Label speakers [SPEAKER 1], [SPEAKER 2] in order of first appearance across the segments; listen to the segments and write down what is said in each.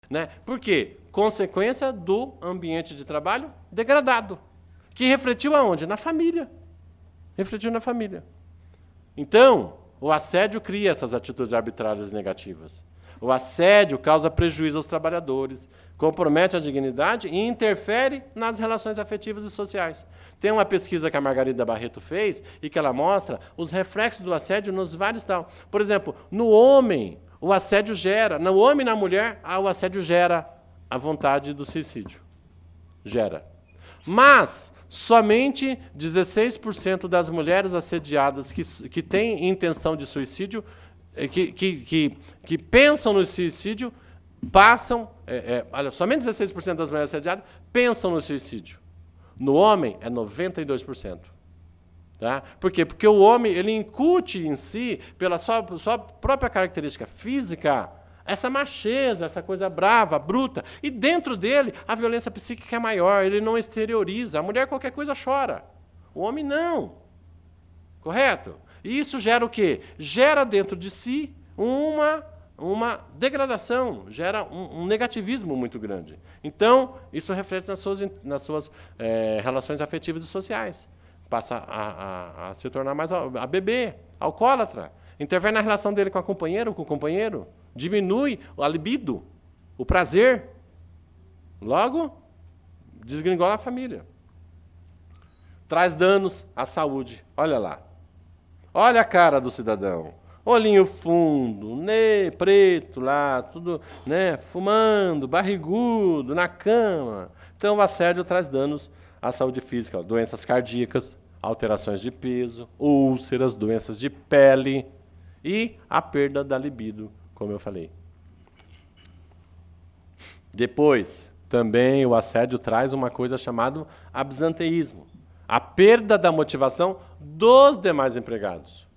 [SPEAKER 1] Né? Por quê? Consequência do ambiente de trabalho degradado, que refletiu aonde? Na família. Refletiu na família. Então, o assédio cria essas atitudes arbitrárias e negativas. O assédio causa prejuízo aos trabalhadores, compromete a dignidade e interfere nas relações afetivas e sociais. Tem uma pesquisa que a Margarida Barreto fez e que ela mostra os reflexos do assédio nos vários tal. Por exemplo, no homem, o assédio gera, no homem e na mulher, o assédio gera a vontade do suicídio. Gera. Mas somente 16% das mulheres assediadas que têm intenção de suicídio, que pensam no suicídio, passam... olha, somente 16% das mulheres assediadas pensam no suicídio. No homem, é 92%. Tá? Por quê? Porque o homem ele incute em si, pela sua própria característica física, essa macheza, essa coisa brava, bruta. E dentro dele, a violência psíquica é maior, ele não exterioriza. A mulher, qualquer coisa, chora. O homem, não. Correto? E isso gera o quê? Gera dentro de si uma degradação, gera um negativismo muito grande. Então, isso reflete nas suas relações afetivas e sociais. Passa a se tornar mais a beber, alcoólatra. Interfere na relação dele com a companheira ou com o companheiro. Diminui a libido, o prazer. Logo, desgringola a família. Traz danos à saúde. Olha lá. Olha a cara do cidadão. Olhinho fundo, preto lá, tudo, né, fumando, barrigudo, na cama. Então, o assédio traz danos à saúde física, doenças cardíacas, alterações de peso, úlceras, doenças de pele e a perda da libido, como eu falei. Depois, também o assédio traz uma coisa chamada absenteísmo, a perda da motivação dos demais empregados.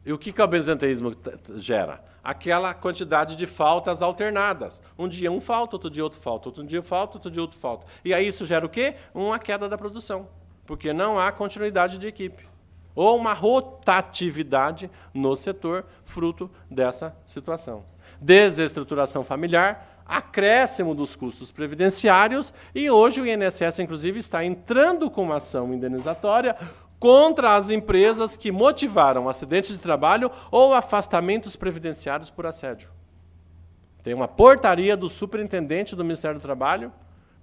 [SPEAKER 1] E o que o absenteísmo gera? Aquela quantidade de faltas alternadas. Um dia um falta, outro dia outro falta, outro dia falta, outro dia outro falta. E aí isso gera o quê? Uma queda da produção, porque não há continuidade de equipe. Ou uma rotatividade no setor, fruto dessa situação. Desestruturação familiar, acréscimo dos custos previdenciários, e hoje o INSS, inclusive, está entrando com uma ação indenizatória contra as empresas que motivaram acidentes de trabalho ou afastamentos previdenciários por assédio. Tem uma portaria do superintendente do Ministério do Trabalho,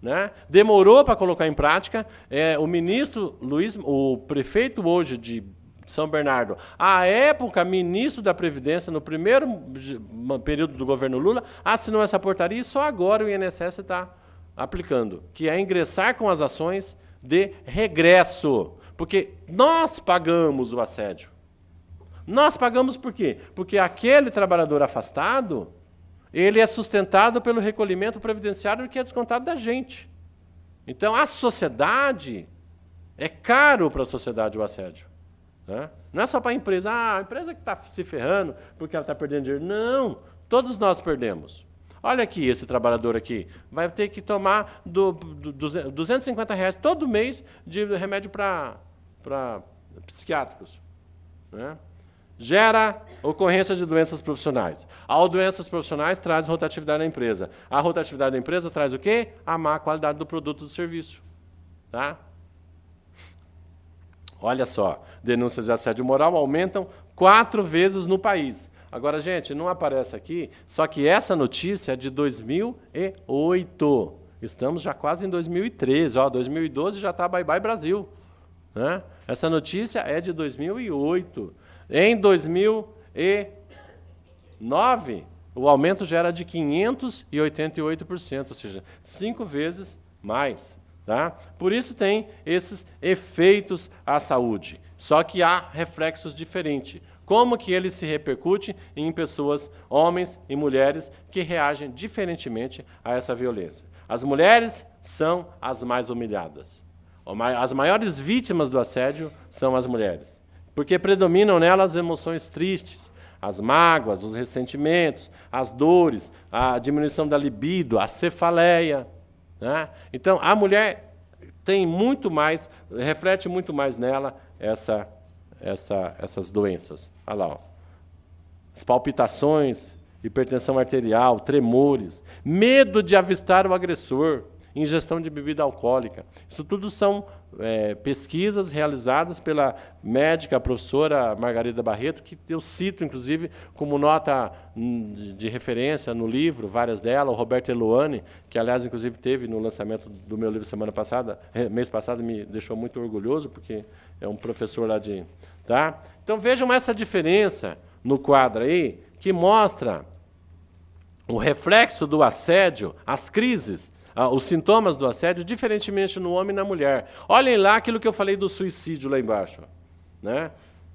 [SPEAKER 1] né? Demorou para colocar em prática. O ministro Luiz, o prefeito hoje de São Bernardo, à época ministro da Previdência, no primeiro período do governo Lula, assinou essa portaria e só agora o INSS está aplicando, que é ingressar com as ações de regresso. Porque nós pagamos o assédio. Nós pagamos por quê? Porque aquele trabalhador afastado, ele é sustentado pelo recolhimento previdenciário que é descontado da gente. Então, a sociedade, é caro para a sociedade o assédio. Né? Não é só para a empresa. A empresa que está se ferrando porque ela está perdendo dinheiro. Não, todos nós perdemos. Olha aqui, esse trabalhador aqui vai ter que tomar R$250 todo mês de remédio para psiquiátricos. Né? Gera ocorrência de doenças profissionais. As doenças profissionais trazem rotatividade na empresa. A rotatividade da empresa traz o quê? A má qualidade do produto ou do serviço. Tá? Olha só, denúncias de assédio moral aumentam 4 vezes no país. Agora, gente, não aparece aqui, só que essa notícia é de 2008. Estamos já quase em 2013. 2012 já está bye-bye Brasil. Né? Essa notícia é de 2008. Em 2009, o aumento já era de 588%, ou seja, 5 vezes mais. Tá? Por isso tem esses efeitos à saúde. Só que há reflexos diferentes. Como que ele se repercute em pessoas, homens e mulheres, que reagem diferentemente a essa violência. As mulheres são as mais humilhadas. As maiores vítimas do assédio são as mulheres, porque predominam nelas as emoções tristes, as mágoas, os ressentimentos, as dores, a diminuição da libido, a cefaleia. Né? Então, a mulher tem muito mais, reflete muito mais nela essas doenças. Olha lá, ó. As palpitações hipertensão arterial, tremores, medo de avistar o agressor, ingestão de bebida alcoólica. Isso tudo são pesquisas realizadas pela médica, a professora Margarida Barreto, que eu cito, inclusive, como nota de referência no livro, várias delas, o Roberto Eluani, que, aliás, inclusive, teve no lançamento do meu livro mês passado, me deixou muito orgulhoso, porque é um professor lá de... Tá? Então, vejam essa diferença no quadro aí, que mostra o reflexo do assédio, as crises, os sintomas do assédio, diferentemente no homem e na mulher. Olhem lá aquilo que eu falei do suicídio lá embaixo. Né?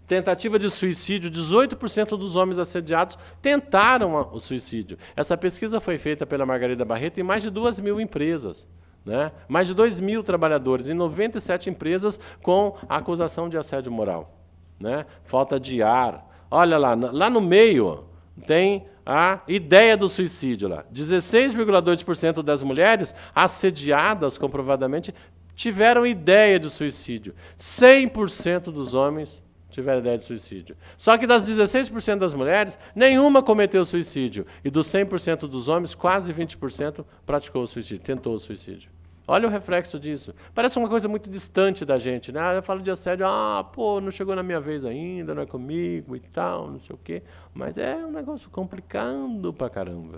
[SPEAKER 1] Tentativa de suicídio, 18% dos homens assediados tentaram o suicídio. Essa pesquisa foi feita pela Margarida Barreto em mais de 2.000 empresas. Né? Mais de 2.000 trabalhadores, em 97 empresas com acusação de assédio moral. Né? Falta de ar. Olha lá no meio tem a ideia do suicídio lá. 16,2% das mulheres assediadas, comprovadamente, tiveram ideia de suicídio. 100% dos homens tiveram ideia de suicídio. Só que das 16% das mulheres, nenhuma cometeu suicídio. E dos 100% dos homens, quase 20% praticou o suicídio, tentou o suicídio. Olha o reflexo disso. Parece uma coisa muito distante da gente, né? Eu falo de assédio, pô, não chegou na minha vez ainda, não é comigo e tal, não sei o quê. Mas é um negócio complicado pra caramba.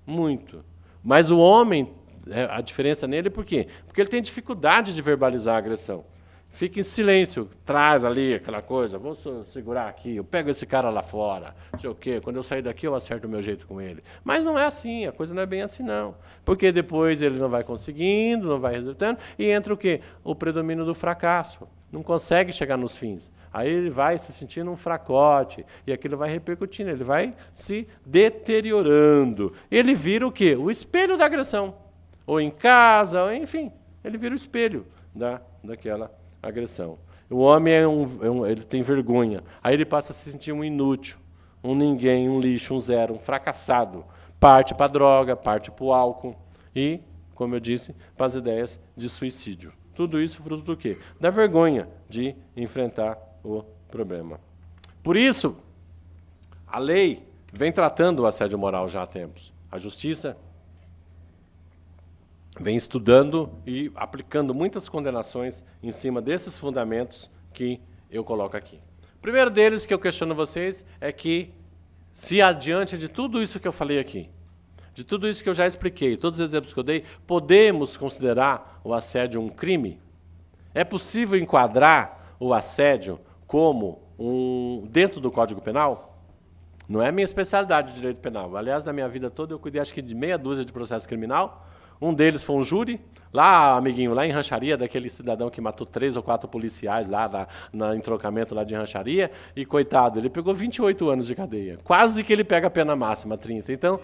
[SPEAKER 1] Muito. Mas o homem, a diferença nele, por quê? Porque ele tem dificuldade de verbalizar a agressão. Fica em silêncio, traz ali aquela coisa, vou segurar aqui, eu pego esse cara lá fora, não sei o quê, quando eu sair daqui eu acerto o meu jeito com ele. Mas não é assim, a coisa não é bem assim não. Porque depois ele não vai conseguindo, não vai resultando, e entra o quê? O predomínio do fracasso. Não consegue chegar nos fins. Aí ele vai se sentindo um fracote, e aquilo vai repercutindo, ele vai se deteriorando. Ele vira o quê? O espelho da agressão. Ou em casa, ou enfim, ele vira o espelho daquela agressão. O homem ele tem vergonha. Aí ele passa a se sentir um inútil, um ninguém, um lixo, um zero, um fracassado. Parte para a droga, parte para o álcool e, como eu disse, para as ideias de suicídio. Tudo isso fruto do quê? Da vergonha de enfrentar o problema. Por isso, a lei vem tratando o assédio moral já há tempos. A justiça vem estudando e aplicando muitas condenações em cima desses fundamentos que eu coloco aqui. O primeiro deles que eu questiono vocês é que, se adiante de tudo isso que eu falei aqui, de tudo isso que eu já expliquei, todos os exemplos que eu dei, podemos considerar o assédio um crime? É possível enquadrar o assédio como dentro do Código Penal? Não é minha especialidade de direito penal. Aliás, na minha vida toda eu cuidei acho que de meia dúzia de processo criminal. Um deles foi um júri, lá, amiguinho, lá em Rancharia, daquele cidadão que matou 3 ou 4 policiais lá em trocamento lá de Rancharia, e, coitado, ele pegou 28 anos de cadeia. Quase que ele pega a pena máxima, 30. Então...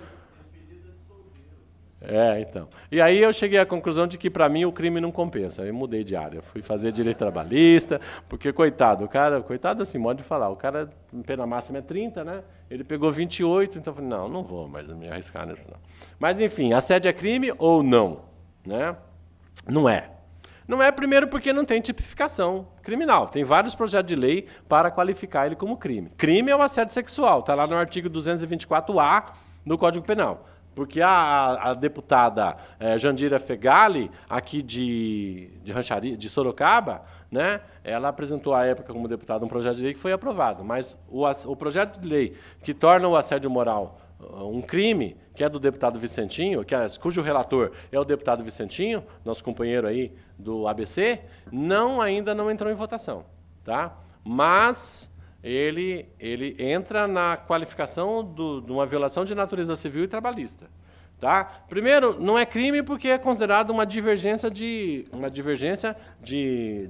[SPEAKER 1] então. E aí eu cheguei à conclusão de que, para mim, o crime não compensa. Aí eu mudei de área. Fui fazer direito trabalhista, porque, coitado, o cara... Coitado assim, modo de falar. O cara, pena máxima é 30, né? Ele pegou 28, então eu falei, não vou mais me arriscar nisso, não. Mas, enfim, assédio é crime ou não? Né? Não é. Não é, primeiro, porque não tem tipificação criminal. Tem vários projetos de lei para qualificar ele como crime. Crime é o assédio sexual. Está lá no artigo 224-A do Código Penal. Porque a deputada Jandira Fegali, aqui de Rancharia, de Sorocaba, né, ela apresentou à época como deputada um projeto de lei que foi aprovado. Mas o projeto de lei que torna o assédio moral um crime, que é do deputado Vicentinho, cujo relator é o deputado Vicentinho, nosso companheiro aí do ABC, ainda não entrou em votação. Tá? Mas... Ele entra na qualificação de uma violação de natureza civil e trabalhista. Tá? Primeiro, não é crime porque é considerado uma divergência de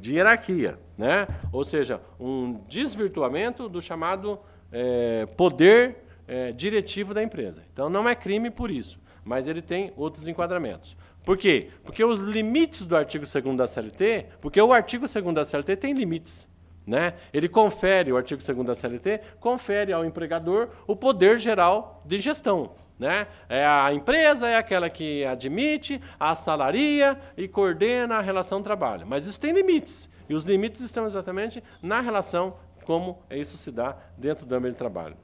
[SPEAKER 1] hierarquia, né? Ou seja, um desvirtuamento do chamado poder diretivo da empresa. Então, não é crime por isso, mas ele tem outros enquadramentos. Por quê? Porque os limites do artigo 2º da CLT, porque o artigo 2º da CLT tem limites. Né? Ele confere, o artigo 2º da CLT, confere ao empregador o poder geral de gestão. Né? A empresa é aquela que admite, assalaria e coordena a relação de trabalho. Mas isso tem limites. E os limites estão exatamente na relação como isso se dá dentro do âmbito de trabalho.